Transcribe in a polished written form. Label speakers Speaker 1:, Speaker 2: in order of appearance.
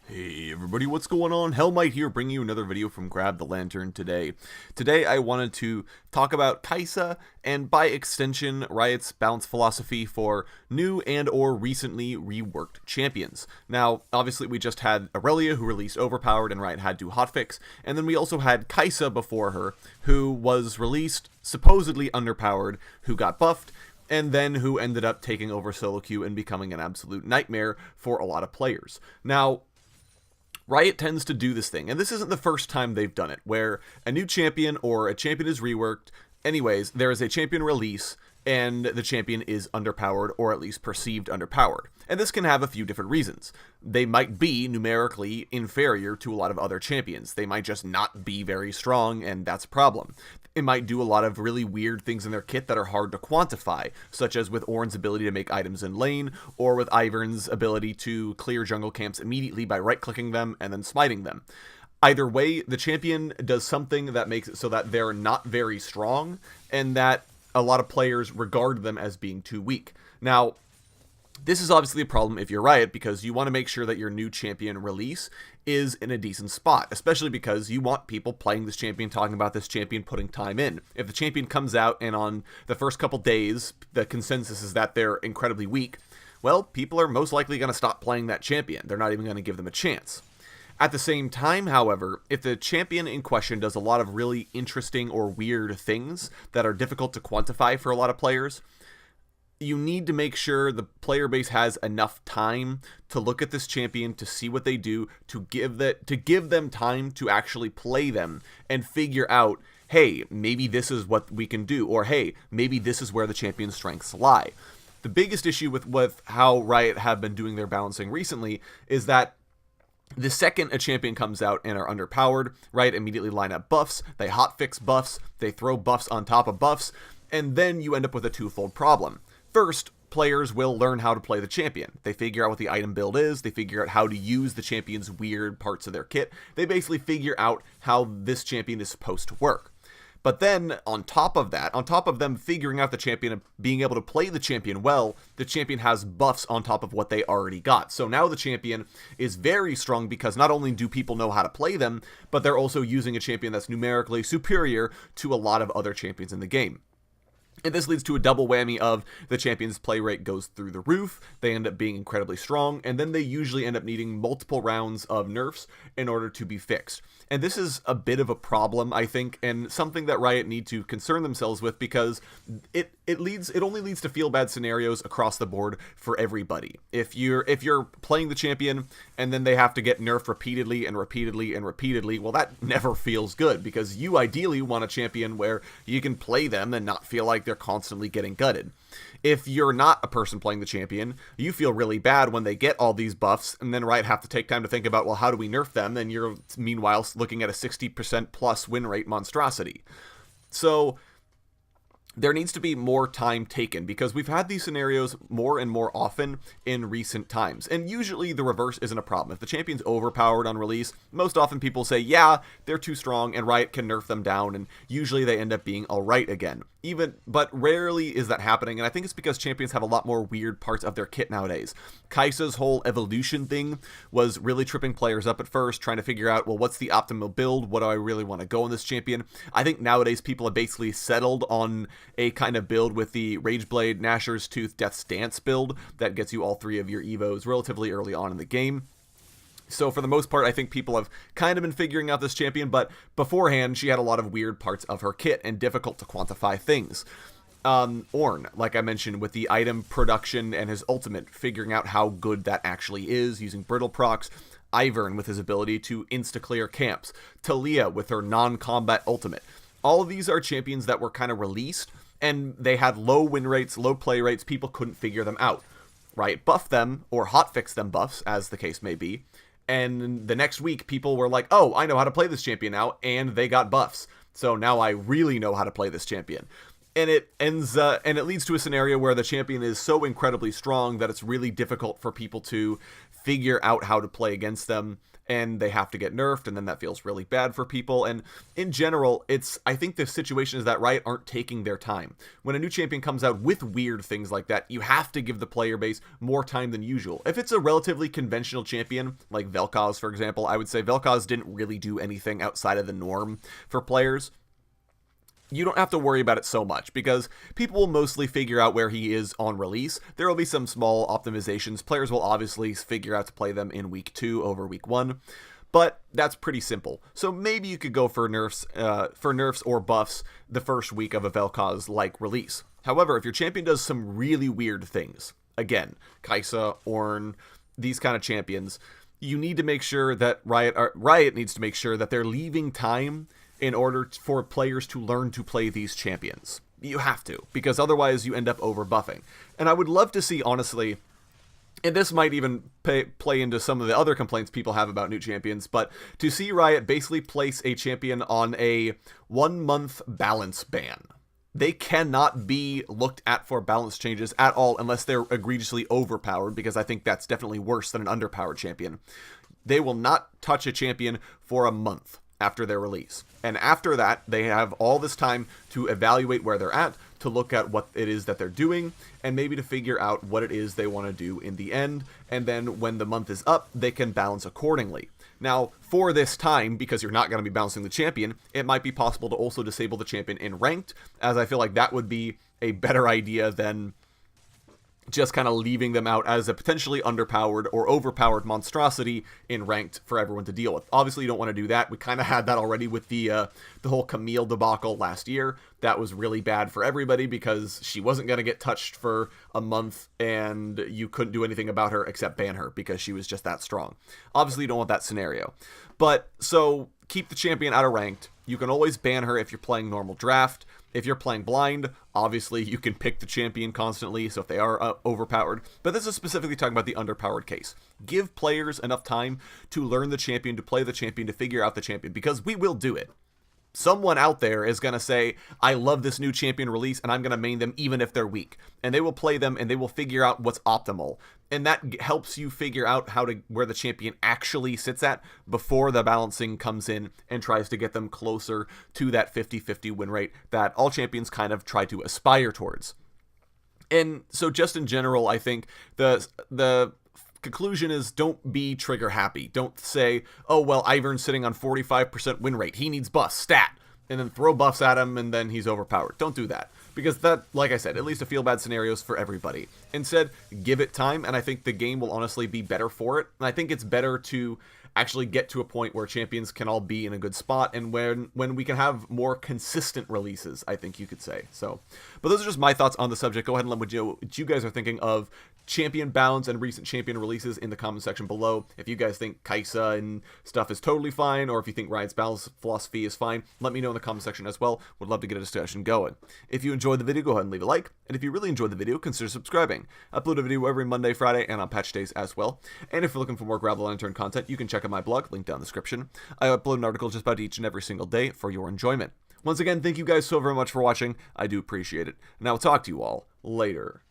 Speaker 1: Hey everybody, what's going on? Hellmite here, bringing you another video from Grab the Lantern today. Today I wanted to talk about Kai'Sa, and by extension, Riot's balance philosophy for new and or recently reworked champions. Now, obviously we just had Aurelia, who released Overpowered, and Riot had to hotfix, and then we also had Kai'Sa before her, who was released supposedly underpowered, who got buffed, and then who ended up taking over solo queue and becoming an absolute nightmare for a lot of players. Now, Riot tends to do this thing, and this isn't the first time they've done it, where a new champion or a champion is reworked. Anyways, there is a champion release, and the champion is underpowered, or at least perceived underpowered. And this can have a few different reasons. They might be numerically inferior to a lot of other champions. They might just not be very strong, and that's a problem. It might do a lot of really weird things in their kit that are hard to quantify, such as with Ornn's ability to make items in lane, or with Ivern's ability to clear jungle camps immediately by right-clicking them and then smiting them. Either way, the champion does something that makes it so that they're not very strong, and that a lot of players regard them as being too weak. Now, this is obviously a problem if you're Riot, because you want to make sure that your new champion release is in a decent spot, especially because you want people playing this champion, talking about this champion, putting time in. If the champion comes out and on the first couple days, the consensus is that they're incredibly weak, well, people are most likely going to stop playing that champion. They're not even going to give them a chance. At the same time, however, if the champion in question does a lot of really interesting or weird things that are difficult to quantify for a lot of players, you need to make sure the player base has enough time to look at this champion, to see what they do, to give them time to actually play them and figure out, hey, maybe this is what we can do, or hey, maybe this is where the champion's strengths lie. The biggest issue with how Riot have been doing their balancing recently is that the second a champion comes out and are underpowered, Riot immediately line up buffs, they hotfix buffs, they throw buffs on top of buffs, and then you end up with a twofold problem. First, players will learn how to play the champion. They figure out what the item build is, they figure out how to use the champion's weird parts of their kit, they basically figure out how this champion is supposed to work. But then, on top of that, on top of them figuring out the champion and being able to play the champion well, the champion has buffs on top of what they already got. So now the champion is very strong because not only do people know how to play them, but they're also using a champion that's numerically superior to a lot of other champions in the game. And this leads to a double whammy of the champion's play rate goes through the roof, they end up being incredibly strong, and then they usually end up needing multiple rounds of nerfs in order to be fixed. And this is a bit of a problem, I think, and something that Riot need to concern themselves with, because it only leads to feel bad scenarios across the board for everybody. If you're playing the champion and then they have to get nerfed repeatedly and repeatedly and repeatedly, well, that never feels good, because you ideally want a champion where you can play them and not feel like they're constantly getting gutted. If you're not a person playing the champion, you feel really bad when they get all these buffs, and then Riot have to take time to think about, well, how do we nerf them? And you're meanwhile looking at a 60% plus win rate monstrosity. So there needs to be more time taken, because we've had these scenarios more and more often in recent times, and usually the reverse isn't a problem. If the champion's overpowered on release, most often people say, yeah, they're too strong, and Riot can nerf them down, and usually they end up being alright again. But rarely is that happening, and I think it's because champions have a lot more weird parts of their kit nowadays. Kai'Sa's whole evolution thing was really tripping players up at first, trying to figure out, well, what's the optimal build? What do I really want to go on this champion? I think nowadays people have basically settled on a kind of build with the Rageblade, Nashor's Tooth, Death's Dance build that gets you all three of your evos relatively early on in the game. So for the most part, I think people have kind of been figuring out this champion, but beforehand, she had a lot of weird parts of her kit and difficult to quantify things. Ornn, like I mentioned, with the item production and his ultimate, figuring out how good that actually is, using brittle procs. Ivern with his ability to insta-clear camps. Taliyah with her non-combat ultimate. All of these are champions that were kind of released, and they had low win rates, low play rates, people couldn't figure them out. Right? Buff them, or hotfix them buffs, as the case may be. And the next week, people were like, oh, I know how to play this champion now, and they got buffs. So now I really know how to play this champion. And it leads to a scenario where the champion is so incredibly strong that it's really difficult for people to figure out how to play against them, and they have to get nerfed, and then that feels really bad for people. And in general, I think the situation is that Riot aren't taking their time. When a new champion comes out with weird things like that, you have to give the player base more time than usual. If it's a relatively conventional champion, like Vel'Koz, for example, I would say Vel'Koz didn't really do anything outside of the norm for players. You don't have to worry about it so much, because people will mostly figure out where he is on release. There will be some small optimizations. Players will obviously figure out to play them in week 2 over week 1, but that's pretty simple. So maybe you could go for nerfs or buffs the first week of a Vel'Koz-like release. However, if your champion does some really weird things, again, Kai'Sa, Ornn, these kind of champions, you need to make sure that Riot needs to make sure that they're leaving time in order for players to learn to play these champions. You have to, because otherwise you end up overbuffing. And I would love to see, honestly, and this might even play into some of the other complaints people have about new champions, but to see Riot basically place a champion on a 1-month balance ban. They cannot be looked at for balance changes at all unless they're egregiously overpowered, because I think that's definitely worse than an underpowered champion. They will not touch a champion for a month after their release. And after that, they have all this time to evaluate where they're at, to look at what it is that they're doing, and maybe to figure out what it is they want to do in the end. And then when the month is up, they can balance accordingly. Now, for this time, because you're not going to be balancing the champion, it might be possible to also disable the champion in ranked, as I feel like that would be a better idea than just kind of leaving them out as a potentially underpowered or overpowered monstrosity in ranked for everyone to deal with. Obviously, you don't want to do that. We kind of had that already with the whole Camille debacle last year. That was really bad for everybody because she wasn't going to get touched for a month, and you couldn't do anything about her except ban her because she was just that strong. Obviously, you don't want that scenario. But, so, keep the champion out of ranked. You can always ban her if you're playing normal draft. If you're playing blind, obviously you can pick the champion constantly, so if they are overpowered. But this is specifically talking about the underpowered case. Give players enough time to learn the champion, to play the champion, to figure out the champion, because we will do it. Someone out there is going to say, I love this new champion release, and I'm going to main them even if they're weak. And they will play them, and they will figure out what's optimal. And that helps you figure out where the champion actually sits at before the balancing comes in and tries to get them closer to that 50-50 win rate that all champions kind of try to aspire towards. And so just in general, I think the conclusion is, don't be trigger happy. Don't say, oh, well, Ivern's sitting on 45% win rate. He needs buffs, stat. And then throw buffs at him, and then he's overpowered. Don't do that. Because that, like I said, at least to feel bad scenarios for everybody. Instead, give it time, and I think the game will honestly be better for it. And I think it's better to actually get to a point where champions can all be in a good spot, and when we can have more consistent releases, I think you could say. So, but those are just my thoughts on the subject. Go ahead and let me know what you guys are thinking of champion bounds and recent champion releases in the comment section below. If you guys think Kai'Sa and stuff is totally fine, or if you think Riot's balance philosophy is fine, let me know in the comment section as well. Would love to get a discussion going. If you enjoyed the video, go ahead and leave a like, and if you really enjoyed the video, consider subscribing. I upload a video every Monday, Friday, and on patch days as well. And if you're looking for more Grab the Lantern content, you can check out my blog, link down in the description. I upload an article just about each and every single day for your enjoyment. Once again, thank you guys so very much for watching. I do appreciate it, and I will talk to you all later.